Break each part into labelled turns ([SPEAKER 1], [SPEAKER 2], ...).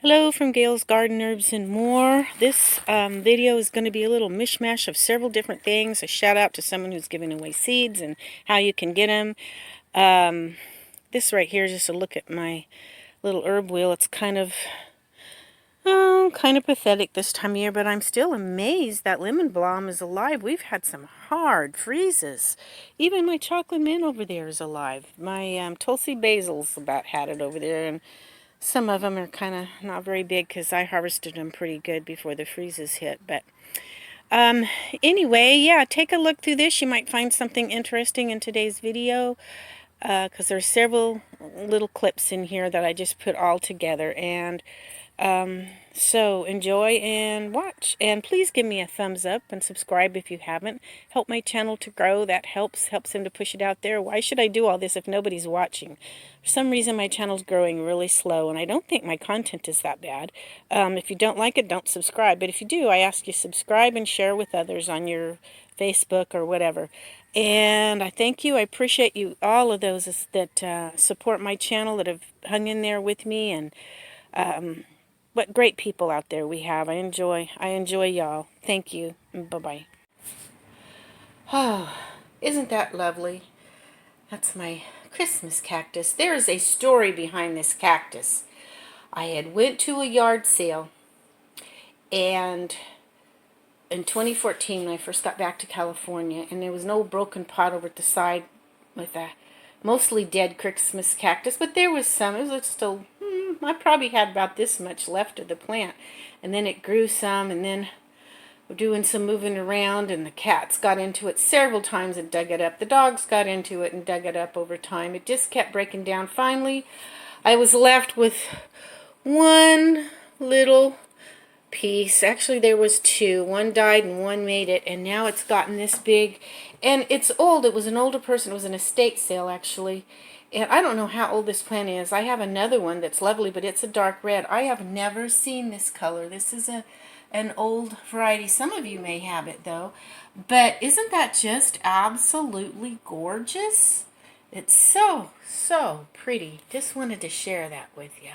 [SPEAKER 1] Hello from Gail's Garden Herbs and More. This video is going to be a little mishmash of several different things. A shout out to someone who's giving away seeds and how you can get them. This right here is just a look at my little herb wheel. It's kind of pathetic this time of year, but I'm still amazed that lemon balm is alive. We've had some hard freezes. Even my chocolate mint over there is alive. My Tulsi basil's about had it over there, and some of them are kind of not very big because I harvested them pretty good before the freezes hit. But anyway, yeah, take a look through this. You might find something interesting in today's video because there's several little clips in here that I just put all together. And so enjoy and watch. And please give me a thumbs up and subscribe if you haven't. Help my channel to grow. That helps him to push it out there. Why should I do all this if nobody's watching? For some reason my channel's growing really slow, and I don't think my content is that bad. If you don't like it, don't subscribe. But if you do, I ask you subscribe and share with others on your Facebook or whatever. And I thank you. I appreciate you, all of those that support my channel, that have hung in there with me. And what great people out there we have. I enjoy y'all. Thank you. Bye-bye. Oh, isn't that lovely? That's my Christmas cactus. There is a story behind this cactus. I had went to a yard sale, and in 2014 when I first got back to California, and there was an old broken pot over at the side with a mostly dead Christmas cactus, but there was some. It was still, I probably had about this much left of the plant. And then it grew some, and then we're doing some moving around, and the cats got into it several times and dug it up. The dogs got into it and dug it up over time. It just kept breaking down. Finally, I was left with one little piece. Actually, there was two. One died and one made it, and now it's gotten this big. And it's old. It was an older person. It was an estate sale, actually. And I don't know how old this plant is. I have another one that's lovely, but it's a dark red. I have never seen this color. This is an old variety. Some of you may have it, though. But isn't that just absolutely gorgeous? It's so, so pretty. Just wanted to share that with you.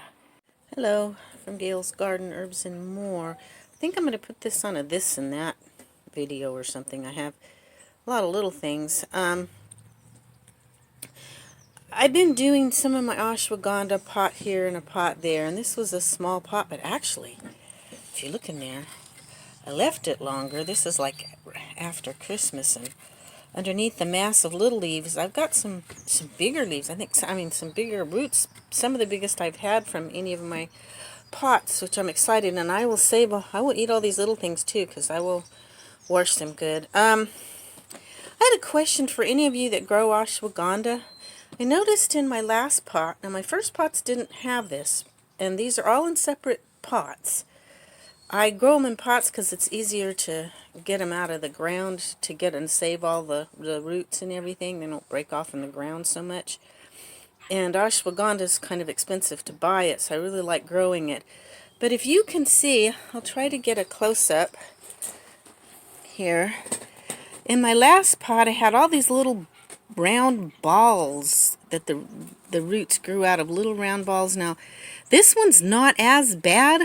[SPEAKER 1] Hello, from Gail's Garden Herbs and More. I think I'm going to put this on a this and that video or something. I have a lot of little things. I've been doing some of my ashwagandha pot here and a pot there, and this was a small pot, but actually, if you look in there, I left it longer. This is like after Christmas, and underneath the mass of little leaves, I've got some bigger leaves. I mean some bigger roots, some of the biggest I've had from any of my pots, which I'm excited, and I will eat all these little things too, because I will wash them good. I had a question for any of you that grow ashwagandha. I noticed in my last pot, now my first pots didn't have this, and these are all in separate pots. I grow them in pots because it's easier to get them out of the ground to get and save all the roots and everything. They don't break off in the ground so much. And ashwagandha is kind of expensive to buy it, so I really like growing it. But if you can see, I'll try to get a close-up here. In my last pot, I had all these little round balls that the roots grew out of, little round balls. Now, this one's not as bad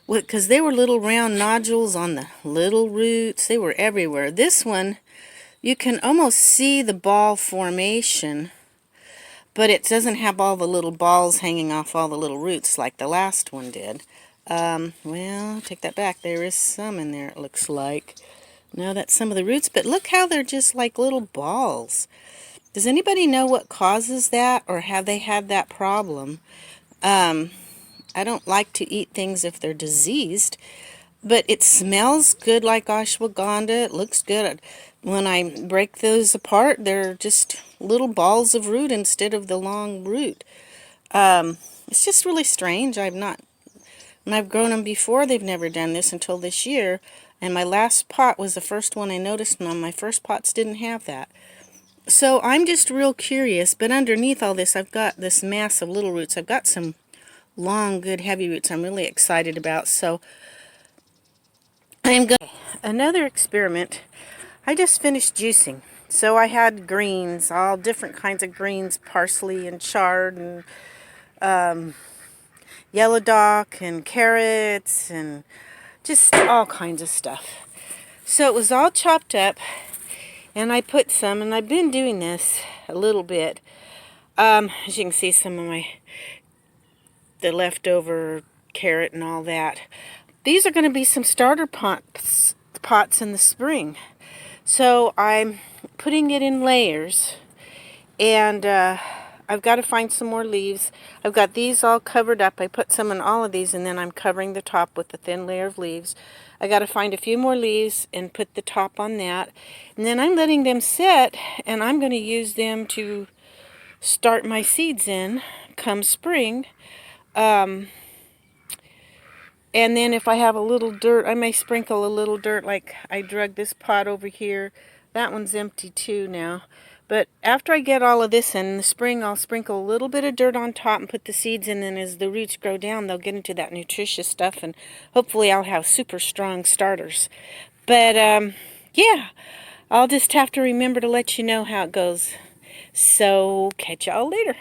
[SPEAKER 1] because they were little round nodules on the little roots. They were everywhere. This one, you can almost see the ball formation, but it doesn't have all the little balls hanging off all the little roots like the last one did. Well, take that back. There is some in there, it looks like. No, that's some of the roots, but look how they're just like little balls. Does anybody know what causes that, or have they had that problem? I don't like to eat things if they're diseased, but it smells good like ashwagandha. It looks good. When I break those apart, they're just little balls of root instead of the long root. It's just really strange. When I've grown them before, they've never done this until this year. And my last pot was the first one I noticed, and my first pots didn't have that. So I'm just real curious, but underneath all this, I've got this mass of little roots. I've got some long, good, heavy roots I'm really excited about. So I'm going to... Another experiment. I just finished juicing. So I had greens, all different kinds of greens, parsley and chard and yellow dock and carrots and just all kinds of stuff. So it was all chopped up, and I put some, and I've been doing this a little bit. As you can see, some of the leftover carrot and all that. These are going to be some starter pots in the spring. So I'm putting it in layers, and I've got to find some more leaves. I've got these all covered up. I put some in all of these, and then I'm covering the top with a thin layer of leaves. I got to find a few more leaves and put the top on that. And then I'm letting them sit, and I'm going to use them to start my seeds in come spring. And then if I have a little dirt, I may sprinkle a little dirt, like I drug this pot over here. That one's empty too now. But after I get all of this in the spring, I'll sprinkle a little bit of dirt on top and put the seeds in, and as the roots grow down, they'll get into that nutritious stuff, and hopefully I'll have super strong starters. But, yeah, I'll just have to remember to let you know how it goes. So, catch y'all later.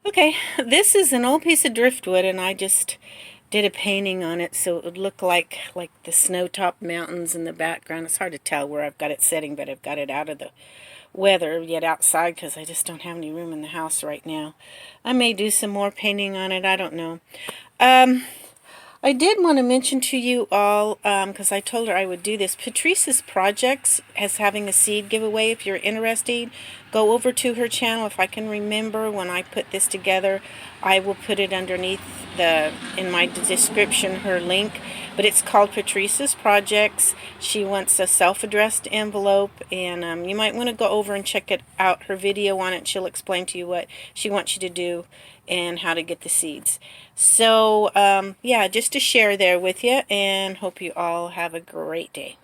[SPEAKER 1] Okay, this is an old piece of driftwood, and I just did a painting on it so it would look like the snow-topped mountains in the background. It's hard to tell where I've got it setting, but I've got it out of the weather yet outside because I just don't have any room in the house right now. I may do some more painting on it. I don't know. I did want to mention to you all, because I told her I would do this, Patrice's Projects is having a seed giveaway. If you're interested, go over to her channel. If I can remember when I put this together, I will put it underneath in my description, her link. But it's called Patrice's Projects. She wants a self-addressed envelope, and you might want to go over and check it out, her video on it. She'll explain to you what she wants you to do and how to get the seeds. So, yeah, just to share there with you, and hope you all have a great day.